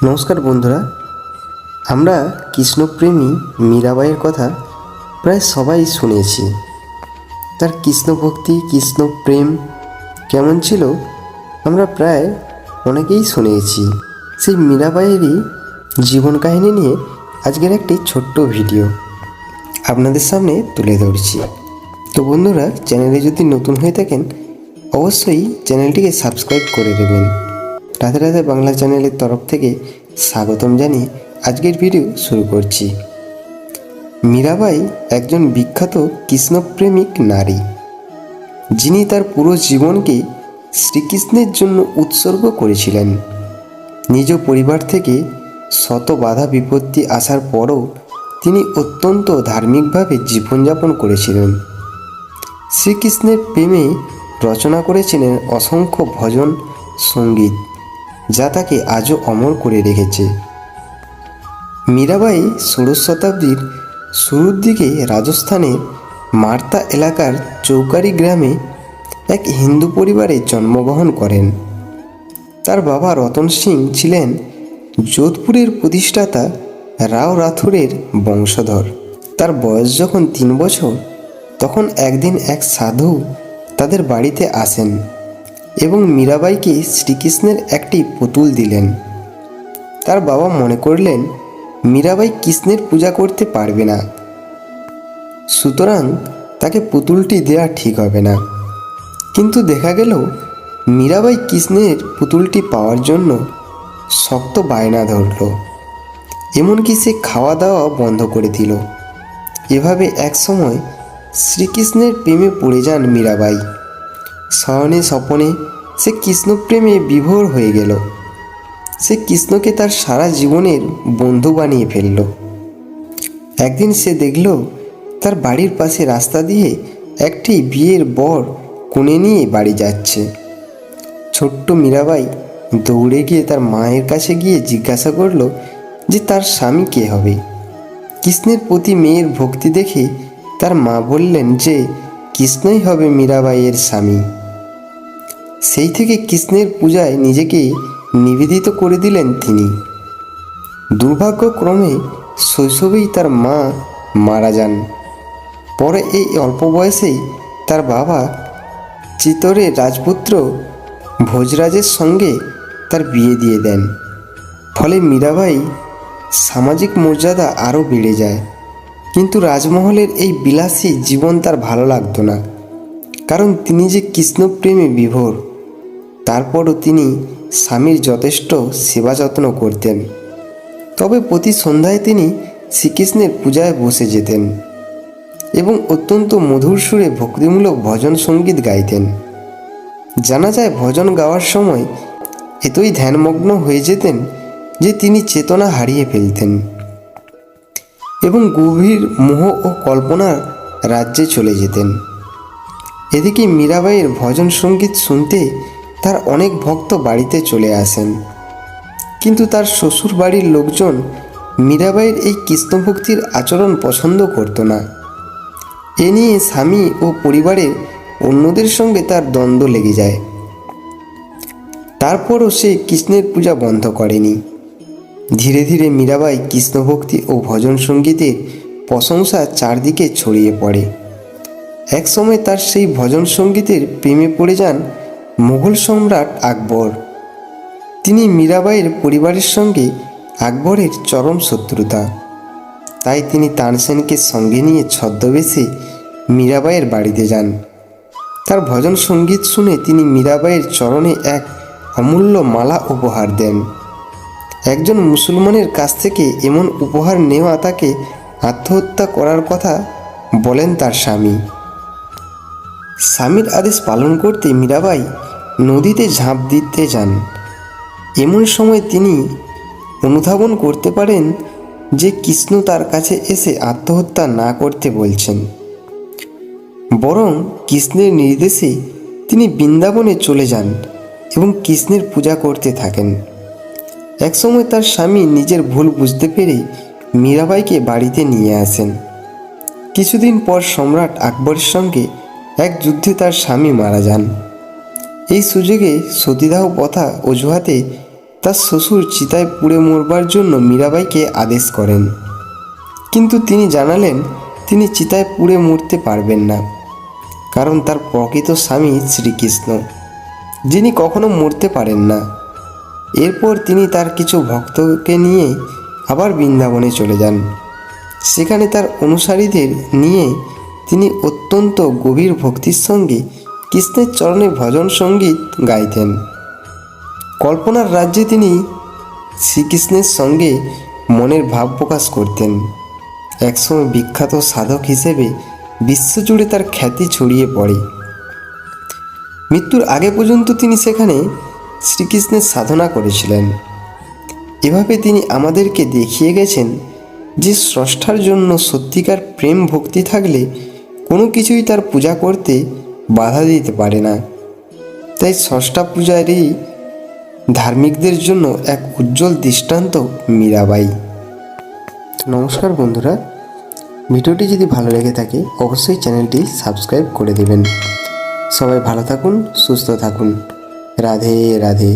নমস্কার বন্ধুরা, আমরা কৃষ্ণপ্রেমী মীরাবাইয়ের কথা প্রায় সবাই শুনেছি। তার কৃষ্ণ ভক্তি, কৃষ্ণ প্রেম কেমন ছিল আমরা প্রায় অনেকেই শুনেছি। সেই মীরাবাইয়েরই জীবন কাহিনী নিয়ে আজকের একটি ছোট্ট ভিডিও আপনাদের সামনে তুলে ধরছি। তো বন্ধুরা, চ্যানেলে যদি নতুন হয়ে থাকেন অবশ্যই চ্যানেলটিকে সাবস্ক্রাইব করে দেবেন। রাধে রাধে বাংলা চ্যানেলের তরফ থেকে স্বাগতম জানিয়ে আজকের ভিডিও শুরু করছি। মীরাবাই একজন বিখ্যাত কৃষ্ণপ্রেমিক নারী, যিনি তার পুরো জীবনকে শ্রীকৃষ্ণের জন্য উৎসর্গ করেছিলেন। নিজ পরিবার থেকে শত বাধা বিপত্তি আসার পরও তিনি অত্যন্ত ধার্মিকভাবে জীবনযাপন করেছিলেন। শ্রীকৃষ্ণের প্রেমে রচনা করেছিলেন অসংখ্য ভজন সঙ্গীত, যা তাকে আজও অমর করে রেখেছে। মীরাবাই ষোড়শ শতাব্দীর শুরুর দিকে রাজস্থানের মার্তা এলাকার চৌকারি গ্রামে এক হিন্দু পরিবারে জন্মগ্রহণ করেন। তার বাবা রতন সিং ছিলেন যোধপুরের প্রতিষ্ঠাতা রাও রাথোরের বংশধর। তার বয়স যখন 3 বছর, তখন একদিন এক সাধু তাদের বাড়িতে আসেন এবং মীরাবাইকে শ্রীকৃষ্ণের একটি পুতুল দিলেন। তার বাবা মনে করলেন মীরাবাই কৃষ্ণের পূজা করতে পারবে না, সুতরাং তাকে পুতুলটি দেওয়া ঠিক হবে না। কিন্তু দেখা গেল মীরাবাই কৃষ্ণের পুতুলটি পাওয়ার জন্য শক্ত বায়না ধরল, এমনকি সে খাওয়া দাওয়া বন্ধ করে দিল। এভাবে এক সময় শ্রীকৃষ্ণের প্রেমে পড়ে যান মীরাবাই। শয়নে স্বপনে সে কৃষ্ণপ্রেমে বিভোর হয়ে গেল। সে কৃষ্ণকে তার সারা জীবনের বন্ধু বানিয়ে ফেলল। একদিন সে দেখল তার বাড়ির পাশে রাস্তা দিয়ে একটি বিয়ের বর কোণে নিয়ে বাড়ি যাচ্ছে। ছোট্ট মীরাবাই দৌড়ে গিয়ে তার মায়ের কাছে গিয়ে জিজ্ঞাসা করল যে তার স্বামী কে হবে। কৃষ্ণের প্রতি মেয়ের ভক্তি দেখে তার মা বললেন যে কৃষ্ণই হবে মীরাবাইয়ের স্বামী। সেই থেকে কৃষ্ণের পূজায় নিজেকে নিবেদিত করে দিলেন তিনি। দুর্ভাগ্যক্রমে শৈশবেই তার মা মারা যান। পরে এই অল্প বয়সেই তার বাবা চিতোরের রাজপুত্র ভোজরাজের সঙ্গে তার বিয়ে দিয়ে দেন। ফলে মীরাবাই সামাজিক মর্যাদা আরও বেড়ে যায়। কিন্তু রাজমহলের এই বিলাসী জীবন তার ভালো লাগতো না, কারণ তিনি যে কৃষ্ণপ্রেমে বিভোর। তারপরও তিনি স্বামীর যথেষ্ট সেবা যত্ন করতেন। তবে প্রতি সন্ধ্যায় তিনি শ্রীকৃষ্ণের পূজায় বসে যেতেন এবং অত্যন্ত মধুর সুরে ভক্তিমূলক ভজন সঙ্গীত গাইতেন। জানা যায় ভজন গাওয়ার সময় এতই ধ্যানমগ্ন হয়ে যেতেন যে তিনি চেতনা হারিয়ে ফেলতেন এবং গভীর মোহ ও কল্পনার রাজ্যে চলে যেতেন। এদিকে মীরাবাইয়ের ভজন সঙ্গীত শুনতে তার অনেক ভক্ত বাড়িতে চলে আসেন, কিন্তু তার শ্বশুর বাড়ির লোকজন মীরাবাইয়ের এই কৃষ্ণভক্তির আচরণ পছন্দ করত না। এ নিয়ে স্বামী ও পরিবারের অন্যদের সঙ্গে তার দ্বন্দ্ব লেগে যায়। তারপরও সে কৃষ্ণের পূজা বন্ধ করেনি। ধীরে ধীরে মীরাবাই কৃষ্ণভক্তি ও ভজন সঙ্গীতের প্রশংসা চারদিকে ছড়িয়ে পড়ে। একসময় তার সেই ভজন সঙ্গীতের প্রেমে পড়ে যান মুঘল সম্রাট আকবর। তিনি মীরাবাইয়ের পরিবারের সঙ্গে আকবরের চরম শত্রুতা, তাই তিনি তানসেনকে সঙ্গে নিয়ে ছদ্মবেশে মীরাবাইয়ের বাড়িতে যান। তার ভজন সঙ্গীত শুনে তিনি মীরাবাইয়ের চরণে এক অমূল্য মালা উপহার দেন। একজন মুসলমানের কাছ থেকে এমন উপহার নেওয়া তাকে আত্মহত্যা করার কথা বলেন তার স্বামী। স্বামীর আদেশ পালন করতে মীরাবাই নদীতে ঝাঁপ দিতে যান। এমন সময় তিনি অনুধাবন করতে পারেন যে কৃষ্ণ তার কাছে এসে আত্মহত্যা না করতে বলছেন, বরং কৃষ্ণের নির্দেশে তিনি বৃন্দাবনে চলে যান এবং কৃষ্ণের পূজা করতে থাকেন। একসময় তার স্বামী নিজের ভুল বুঝতে পেরে মীরাবাইকে বাড়িতে নিয়ে আসেন। কিছুদিন পর সম্রাট আকবরের সঙ্গে এক যুদ্ধে তার স্বামী মারা যান। এই সুযোগে সতীদাহ প্রথা অজুহাতে তার শ্বশুর চিতায় পুড়ে মরবার জন্য মীরাবাইকে আদেশ করেন, কিন্তু তিনি জানালেন তিনি চিতায় পুড়ে মরতে পারবেন না, কারণ তার প্রকৃত স্বামী শ্রীকৃষ্ণ, যিনি কখনো মরতে পারেন না। এরপর তিনি তার কিছু ভক্তকে নিয়ে আবার বৃন্দাবনে চলে যান। সেখানে তার অনুসারীদের নিয়ে তিনি অত্যন্ত গভীর ভক্তির সঙ্গে কৃষ্ণের চরণে ভজন সঙ্গীত গাইতেন। কল্পনার রাজ্যে তিনি শ্রীকৃষ্ণের সঙ্গে মনের ভাব প্রকাশ করতেন। একসময় বিখ্যাত সাধক হিসেবে বিশ্বজুড়ে তার খ্যাতি ছড়িয়ে পড়ে। মৃত্যুর আগে পর্যন্ত তিনি সেখানে শ্রীকৃষ্ণের সাধনা করেছিলেন। এভাবে তিনি আমাদেরকে দেখিয়ে গেছেন যে স্রষ্টার জন্য সত্যিকার প্রেম ভক্তি থাকলে কোনো কিছুই তার পূজা করতে বাধা দিতে পারে না। তাই স্রষ্টা পূজারই ধার্মিকদের জন্য এক উজ্জ্বল দৃষ্টান্ত মীরাবাই। নমস্কার বন্ধুরা, ভিডিওটি যদি ভালো লেগে থাকে অবশ্যই চ্যানেলটি সাবস্ক্রাইব করে দেবেন। সবাই ভালো থাকুন, সুস্থ থাকুন। রাধে রাধে।